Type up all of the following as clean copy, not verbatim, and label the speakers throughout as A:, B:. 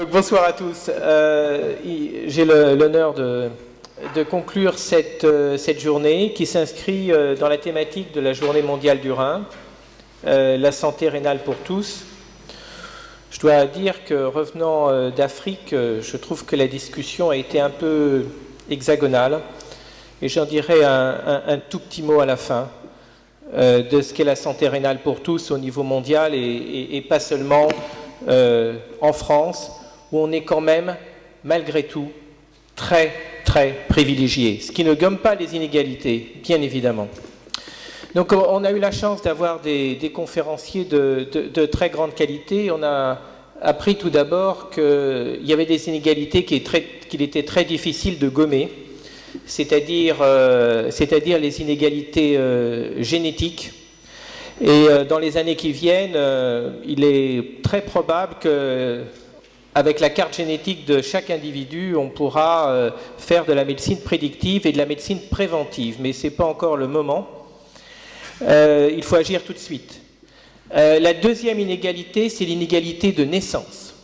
A: Donc, bonsoir à tous. J'ai l'honneur de conclure cette journée qui s'inscrit dans la thématique de la Journée mondiale du Rhin, la santé rénale pour tous. Je dois dire que revenant d'Afrique, je trouve que la discussion a été un peu hexagonale et j'en dirai un tout petit mot à la fin de ce qu'est la santé rénale pour tous au niveau mondial et pas seulement en France, où on est quand même, malgré tout, très, très privilégié, ce qui ne gomme pas les inégalités, bien évidemment. Donc on a eu la chance d'avoir des conférenciers de très grande qualité. On a appris tout d'abord qu'il y avait des inégalités qu'il était très difficile de gommer, c'est-à-dire les inégalités génétiques. Et dans les années qui viennent, il est très probable qu'avec la carte génétique de chaque individu, on pourra faire de la médecine prédictive et de la médecine préventive. Mais ce n'est pas encore le moment. Il faut agir tout de suite. La deuxième inégalité, c'est l'inégalité de naissance.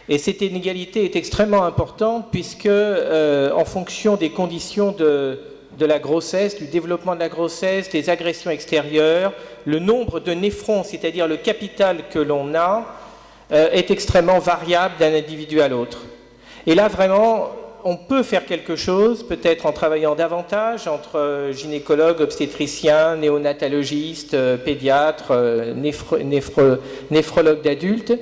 A: Et cette inégalité est extrêmement importante puisque, en fonction des conditions de la grossesse, du développement de la grossesse, des agressions extérieures, le nombre de néphrons, c'est-à-dire le capital que l'on a, est extrêmement variable d'un individu à l'autre. Et là, vraiment, on peut faire quelque chose, peut-être en travaillant davantage entre gynécologues, obstétriciens, néonatologistes, pédiatres, néphrologues d'adultes,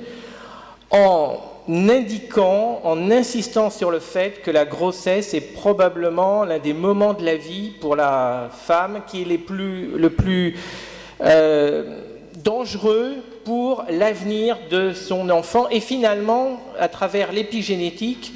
A: en indiquant, en insistant sur le fait que la grossesse est probablement l'un des moments de la vie pour la femme qui est le plus dangereux pour l'avenir de son enfant et finalement, à travers l'épigénétique,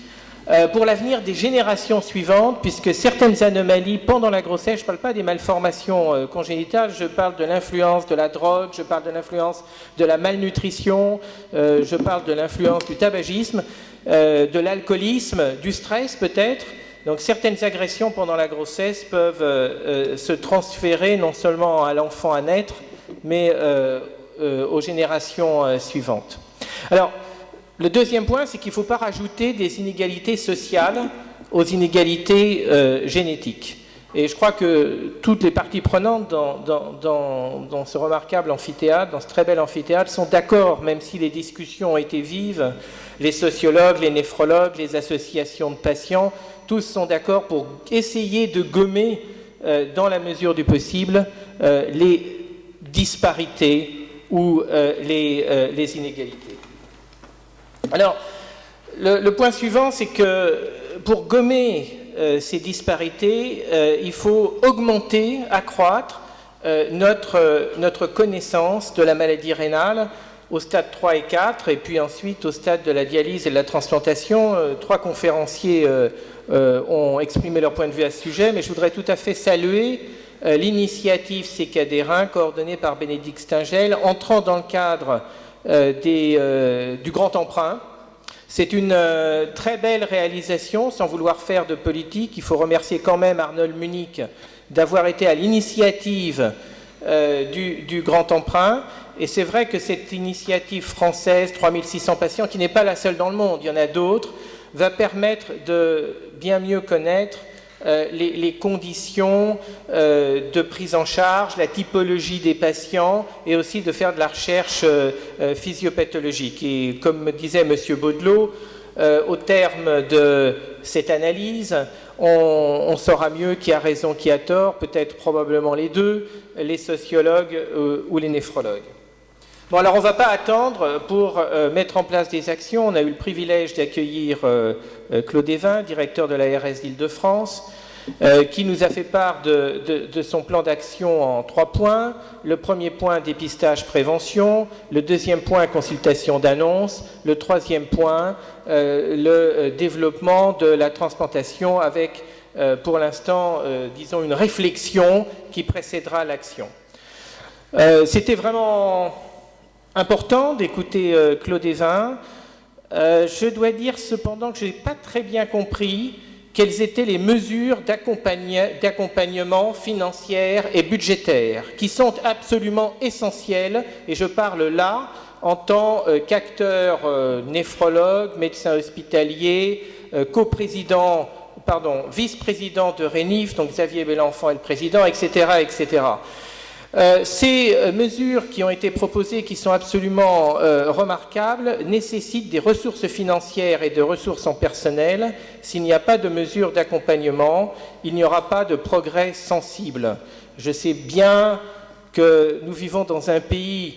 A: pour l'avenir des générations suivantes, puisque certaines anomalies pendant la grossesse, je ne parle pas des malformations congénitales, je parle de l'influence de la drogue, je parle de l'influence de la malnutrition, je parle de l'influence du tabagisme, de l'alcoolisme, du stress peut-être. Donc certaines agressions pendant la grossesse peuvent se transférer non seulement à l'enfant à naître, mais aux générations suivantes. Alors, le deuxième point, c'est qu'il ne faut pas rajouter des inégalités sociales aux inégalités génétiques. Et je crois que toutes les parties prenantes dans ce remarquable amphithéâtre, dans ce très bel amphithéâtre, sont d'accord, même si les discussions ont été vives, les sociologues, les néphrologues, les associations de patients, tous sont d'accord pour essayer de gommer, dans la mesure du possible, les disparités ou les inégalités. Alors, le point suivant, c'est que pour gommer ces disparités, il faut augmenter, accroître notre connaissance de la maladie rénale au stade 3 et 4, et puis ensuite au stade de la dialyse et de la transplantation. Trois conférenciers ont exprimé leur point de vue à ce sujet, mais je voudrais tout à fait saluer l'initiative CKD Reins, coordonnée par Bénédicte Stingel, entrant dans le cadre du Grand Emprunt. C'est une très belle réalisation, sans vouloir faire de politique. Il faut remercier quand même Arnold Munich d'avoir été à l'initiative du Grand Emprunt. Et c'est vrai que cette initiative française, 3600 patients, qui n'est pas la seule dans le monde, il y en a d'autres, va permettre de bien mieux connaître les conditions de prise en charge, la typologie des patients et aussi de faire de la recherche physiopathologique. Et comme me disait M. Baudelot, au terme de cette analyse, on saura mieux qui a raison, qui a tort, peut-être probablement les deux, les sociologues ou les néphrologues. Bon, alors on ne va pas attendre pour mettre en place des actions. On a eu le privilège d'accueillir Claude Evin, directeur de l'ARS d'Île-de-France, qui nous a fait part de son plan d'action en 3 points. Le premier point, dépistage, prévention. Le deuxième point, consultation d'annonce. Le troisième point, le développement de la transplantation avec, pour l'instant, disons, une réflexion qui précédera l'action. C'était vraiment important d'écouter Claude Evin. Je dois dire cependant que je n'ai pas très bien compris quelles étaient les mesures d'accompagnement financières et budgétaires qui sont absolument essentielles, et je parle là en tant qu'acteur néphrologue, médecin hospitalier, vice-président de RENIF, donc Xavier Belenfant est le président, etc., etc. Ces mesures qui ont été proposées, qui sont absolument remarquables, nécessitent des ressources financières et de ressources en personnel. S'il n'y a pas de mesures d'accompagnement, il n'y aura pas de progrès sensible. Je sais bien que nous vivons dans un pays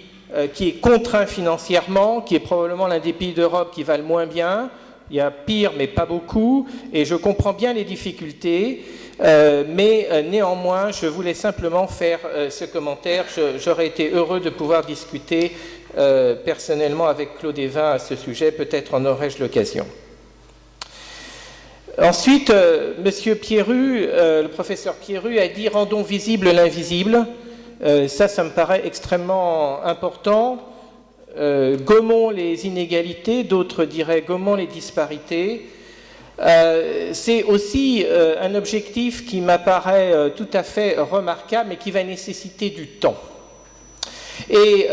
A: qui est contraint financièrement, qui est probablement l'un des pays d'Europe qui va le moins bien. Il y a pire, mais pas beaucoup, et je comprends bien les difficultés, mais néanmoins, je voulais simplement faire ce commentaire. J'aurais été heureux de pouvoir discuter personnellement avec Claude Évin à ce sujet, peut-être en aurais-je l'occasion. Ensuite, Monsieur Pierru, le professeur Pierru a dit « rendons visible l'invisible ». Ça me paraît extrêmement important. Gommons les inégalités, d'autres diraient gommons les disparités. C'est aussi un objectif qui m'apparaît tout à fait remarquable, mais qui va nécessiter du temps. Et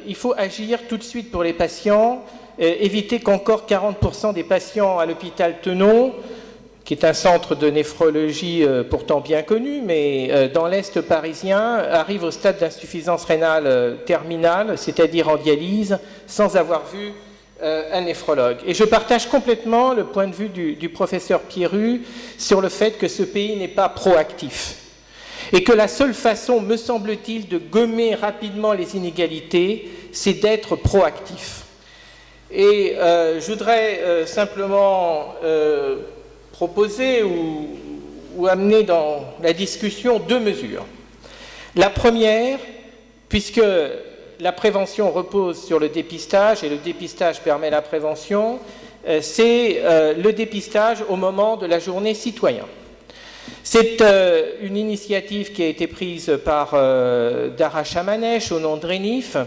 A: il faut agir tout de suite pour les patients, éviter qu'encore 40% des patients à l'hôpital Tenon, qui est un centre de néphrologie pourtant bien connu, mais dans l'Est parisien, arrive au stade d'insuffisance rénale terminale, c'est-à-dire en dialyse, sans avoir vu un néphrologue. Et je partage complètement le point de vue du professeur Pierru sur le fait que ce pays n'est pas proactif. Et que la seule façon, me semble-t-il, de gommer rapidement les inégalités, c'est d'être proactif. Et je voudrais simplement proposer ou amener dans la discussion deux mesures. La première, puisque la prévention repose sur le dépistage, et le dépistage permet la prévention, c'est le dépistage au moment de la journée citoyen. C'est une initiative qui a été prise par Dara Chamanesh au nom de RENIF,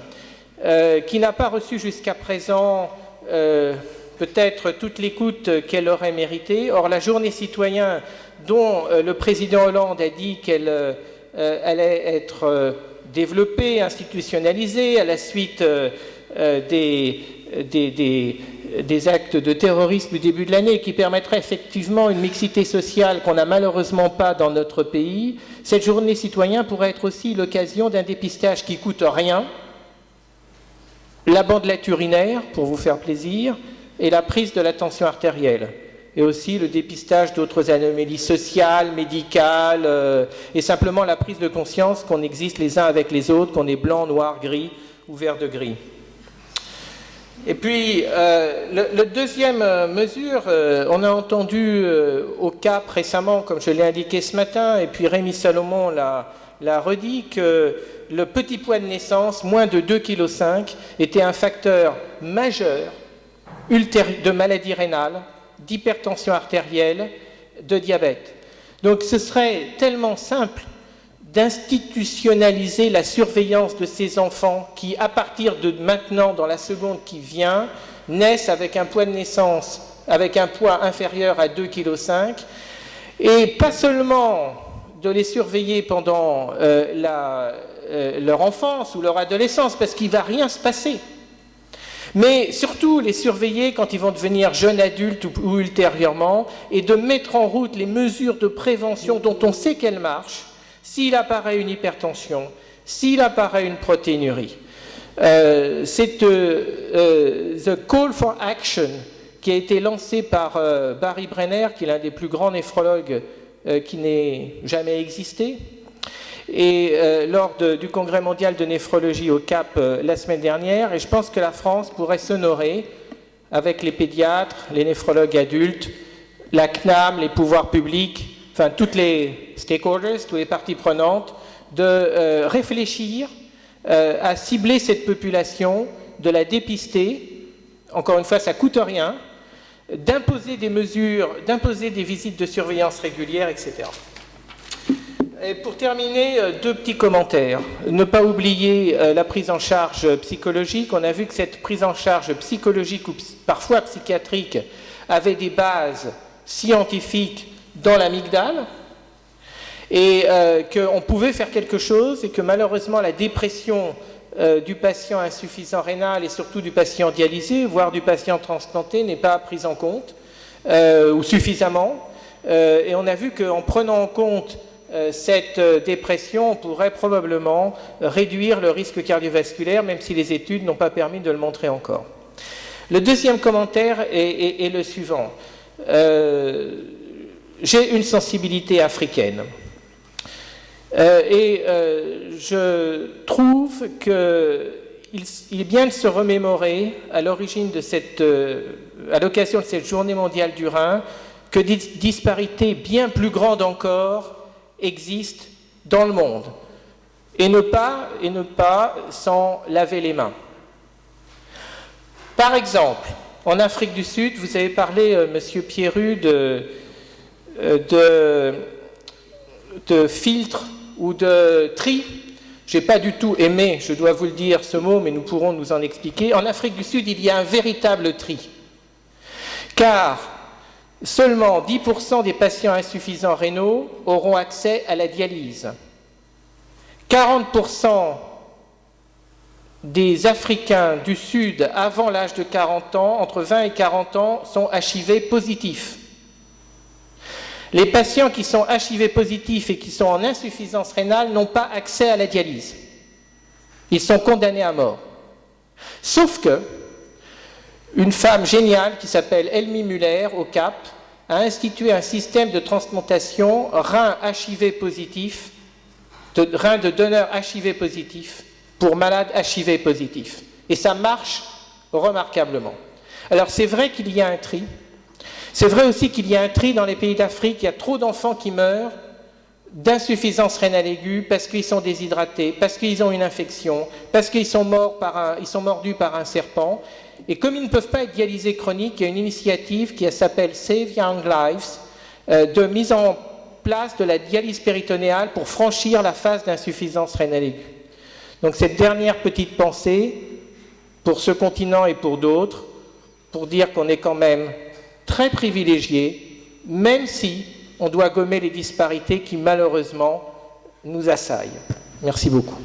A: qui n'a pas reçu jusqu'à présent peut-être toute l'écoute qu'elle aurait méritée. Or, la journée citoyen dont le président Hollande a dit qu'elle allait être développée, institutionnalisée à la suite des actes de terrorisme du début de l'année, qui permettrait effectivement une mixité sociale qu'on n'a malheureusement pas dans notre pays, cette journée citoyen pourrait être aussi l'occasion d'un dépistage qui ne coûte rien, la bandelette urinaire, pour vous faire plaisir, et la prise de la tension artérielle, et aussi le dépistage d'autres anomalies sociales, médicales, et simplement la prise de conscience qu'on existe les uns avec les autres, qu'on est blanc, noir, gris ou vert de gris. Et puis, la deuxième mesure, on a entendu au CAP récemment, comme je l'ai indiqué ce matin, et puis Rémi Salomon l'a redit, que le petit poids de naissance, moins de 2,5 kg, était un facteur majeur de maladie rénale, d'hypertension artérielle, de diabète. Donc ce serait tellement simple d'institutionnaliser la surveillance de ces enfants qui, à partir de maintenant, dans la seconde qui vient, naissent avec un poids de naissance, avec un poids inférieur à 2,5 kg, et pas seulement de les surveiller pendant leur enfance ou leur adolescence, parce qu'il ne va rien se passer, mais surtout les surveiller quand ils vont devenir jeunes adultes ou ultérieurement, et de mettre en route les mesures de prévention dont on sait qu'elles marchent, s'il apparaît une hypertension, s'il apparaît une protéinurie. C'est The Call for Action qui a été lancé par Barry Brenner, qui est l'un des plus grands néphrologues qui n'ait jamais existé, et lors du Congrès mondial de néphrologie au CAP la semaine dernière, et je pense que la France pourrait s'honorer avec les pédiatres, les néphrologues adultes, la CNAM, les pouvoirs publics, enfin toutes les stakeholders, toutes les parties prenantes, de réfléchir à cibler cette population, de la dépister. Encore une fois, ça ne coûte rien, d'imposer des mesures, d'imposer des visites de surveillance régulières, etc. Et pour terminer, deux petits commentaires. Ne pas oublier la prise en charge psychologique. On a vu que cette prise en charge psychologique ou parfois psychiatrique avait des bases scientifique dans l'amygdale, et qu'on pouvait faire quelque chose, et que malheureusement la dépression du patient insuffisant rénal et surtout du patient dialysé, voire du patient transplanté, n'est pas prise en compte, ou suffisamment. Et on a vu qu'en prenant en compte cette dépression, on pourrait probablement réduire le risque cardiovasculaire, même si les études n'ont pas permis de le montrer encore. Le deuxième commentaire est le suivant. J'ai une sensibilité africaine. Je trouve qu'il est bien de se remémorer à l'occasion de cette journée mondiale du rein que des disparités bien plus grandes encore existent dans le monde et ne pas s'en laver les mains. Par exemple, en Afrique du Sud, vous avez parlé, Monsieur Pierru, de filtres ou de tri. Je n'ai pas du tout aimé, je dois vous le dire, ce mot, mais nous pourrons nous en expliquer. En Afrique du Sud, il y a un véritable tri. Car seulement 10% des patients insuffisants rénaux auront accès à la dialyse. 40% des Africains du Sud avant l'âge de 40 ans, entre 20 et 40 ans, sont HIV positifs. Les patients qui sont HIV positifs et qui sont en insuffisance rénale n'ont pas accès à la dialyse. Ils sont condamnés à mort. Sauf que une femme géniale qui s'appelle Elmi Muller au Cap a institué un système de transplantation rein HIV positif, rein de donneurs HIV positifs pour malades HIV positifs. Et ça marche remarquablement. Alors c'est vrai qu'il y a un tri. C'est vrai aussi qu'il y a un tri dans les pays d'Afrique. Il y a trop d'enfants qui meurent d'insuffisance rénale aiguë parce qu'ils sont déshydratés, parce qu'ils ont une infection, parce qu'ils sont mordus par un serpent. Et comme ils ne peuvent pas être dialysés chroniques, il y a une initiative qui s'appelle Save Young Lives, de mise en place de la dialyse péritonéale pour franchir la phase d'insuffisance rénale aiguë. Donc cette dernière petite pensée, pour ce continent et pour d'autres, pour dire qu'on est quand même très privilégié, même si on doit gommer les disparités qui malheureusement nous assaillent. Merci beaucoup.